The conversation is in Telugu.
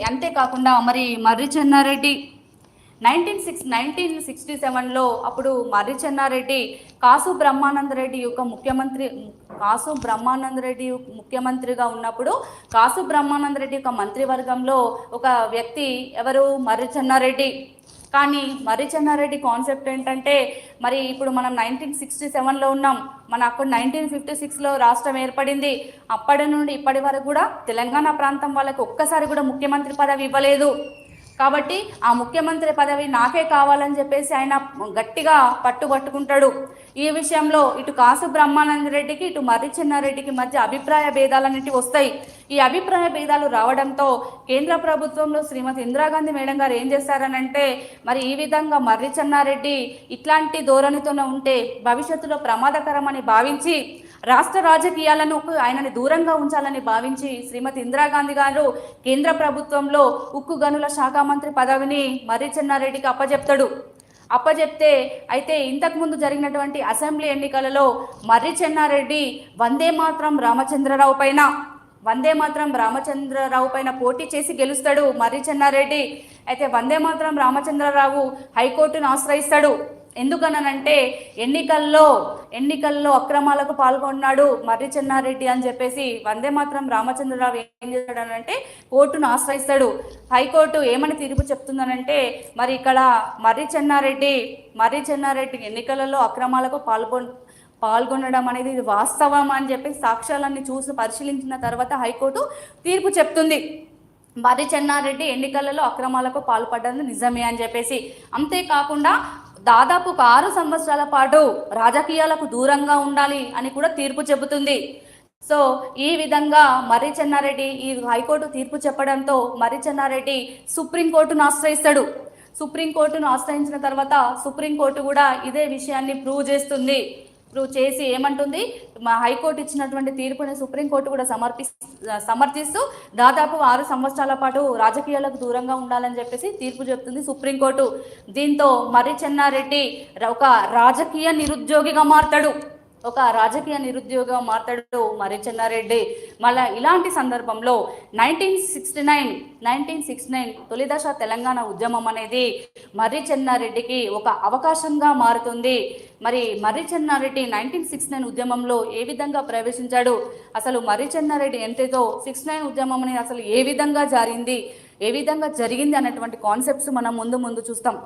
అంతేకాకుండా మరి మర్రి చెన్నారెడ్డి 1967లో అప్పుడు మర్రి చెన్నారెడ్డి కాసు బ్రహ్మానందరెడ్డి ముఖ్యమంత్రిగా ఉన్నప్పుడు కాసు బ్రహ్మానందరెడ్డి యొక్క మంత్రివర్గంలో ఒక వ్యక్తి ఎవరు మర్రి చెన్నారెడ్డి. కానీ మర్రి చెన్నారెడ్డి కాన్సెప్ట్ ఏంటంటే, మరి ఇప్పుడు మనం 1967లో ఉన్నాం, మన అక్కడ 1956లో రాష్ట్రం ఏర్పడింది. అప్పటి నుండి ఇప్పటి వరకు కూడా తెలంగాణ ప్రాంతం వాళ్ళకి ఒక్కసారి కూడా ముఖ్యమంత్రి పదవి ఇవ్వలేదు. కాబట్టి ఆ ముఖ్యమంత్రి పదవి నాకే కావాలని చెప్పేసి ఆయన గట్టిగా పట్టుబట్టుకుంటాడు. ఈ విషయంలో ఇటు కాసు బ్రహ్మానందరెడ్డికి ఇటు మర్రి చెన్నారెడ్డికి మధ్య అభిప్రాయ భేదాలన్నిటి వస్తాయి. ఈ అభిప్రాయ భేదాలు రావడంతో కేంద్ర ప్రభుత్వంలో శ్రీమతి ఇందిరాగాంధీ మేడం గారు ఏం చేశారనంటే, మరి ఈ విధంగా మర్రి చెన్నారెడ్డి ఇట్లాంటి ధోరణితోనే ఉంటే భవిష్యత్తులో ప్రమాదకరమని భావించి రాష్ట్ర రాజకీయాలను ఆయనని దూరంగా ఉంచాలని భావించి శ్రీమతి ఇందిరాగాంధీ గారు కేంద్ర ప్రభుత్వంలో ఉక్కు గనుల శాఖ మంత్రి పదవిని మర్రి చెన్నారెడ్డికి అప్పజెప్తే అయితే ఇంతకుముందు జరిగినటువంటి అసెంబ్లీ ఎన్నికలలో మర్రి చెన్నారెడ్డి వందే మాత్రం రామచంద్రరావు పైన పోటీ చేసి గెలుస్తాడు మర్రి చెన్నారెడ్డి. అయితే వందే మాత్రం రామచంద్రరావు హైకోర్టును ఆశ్రయిస్తాడు. ఎందుకనంటే ఎన్నికల్లో అక్రమాలకు పాల్గొన్నాడు మర్రి చెన్నారెడ్డి అని చెప్పేసి వందే మాత్రం రామచంద్రరావు ఏం చేస్తాడనంటే కోర్టును ఆశ్రయిస్తాడు. హైకోర్టు ఏమని తీర్పు చెప్తుందనంటే, మరి ఇక్కడ మర్రి చెన్నారెడ్డి ఎన్నికలలో అక్రమాలకు పాల్గొనడం అనేది ఇది వాస్తవం అని చెప్పి సాక్ష్యాలన్నీ చూసి పరిశీలించిన తర్వాత హైకోర్టు తీర్పు చెప్తుంది. మర్రి చెన్నారెడ్డి ఎన్నికలలో అక్రమాలకు పాల్పడ్డది నిజమే అని చెప్పేసి. అంతేకాకుండా దాదాపు 6 సంవత్సరాల పాటు రాజకీయాలకు దూరంగా ఉండాలి అని కూడా తీర్పు చెబుతుంది. సో ఈ విధంగా మర్రి చెన్నారెడ్డి ఈ హైకోర్టు తీర్పు చెప్పడంతో మర్రి చెన్నారెడ్డి సుప్రీంకోర్టును ఆశ్రయించిన తర్వాత సుప్రీంకోర్టు కూడా ఇదే విషయాన్ని ప్రూవ్ చేసి ఏమంటుంది, మా హైకోర్టు ఇచ్చినటువంటి తీర్పుని సుప్రీంకోర్టు కూడా సమర్థిస్తూ దాదాపు 6 సంవత్సరాల పాటు రాజకీయాలకు దూరంగా ఉండాలని చెప్పేసి తీర్పు చెప్తుంది సుప్రీంకోర్టు. దీంతో మర్రి చెన్నారెడ్డి ఒక రాజకీయ నిరుద్యోగిగా మారతాడు మర్రి చెన్నారెడ్డి. మళ్ళీ ఇలాంటి సందర్భంలో 1969 తొలిదశ తెలంగాణ ఉద్యమం అనేది మర్రి చెన్నారెడ్డికి ఒక అవకాశంగా మారుతుంది. మరి మర్రి చెన్నారెడ్డి 1969 ఉద్యమంలో ఏ విధంగా ప్రవేశించాడు, అసలు మర్రి చెన్నారెడ్డి ఎంతేతో 69 ఉద్యమం అనేది అసలు ఏ విధంగా జరిగింది అన్నటువంటి కాన్సెప్ట్స్ మనం ముందు చూస్తాం.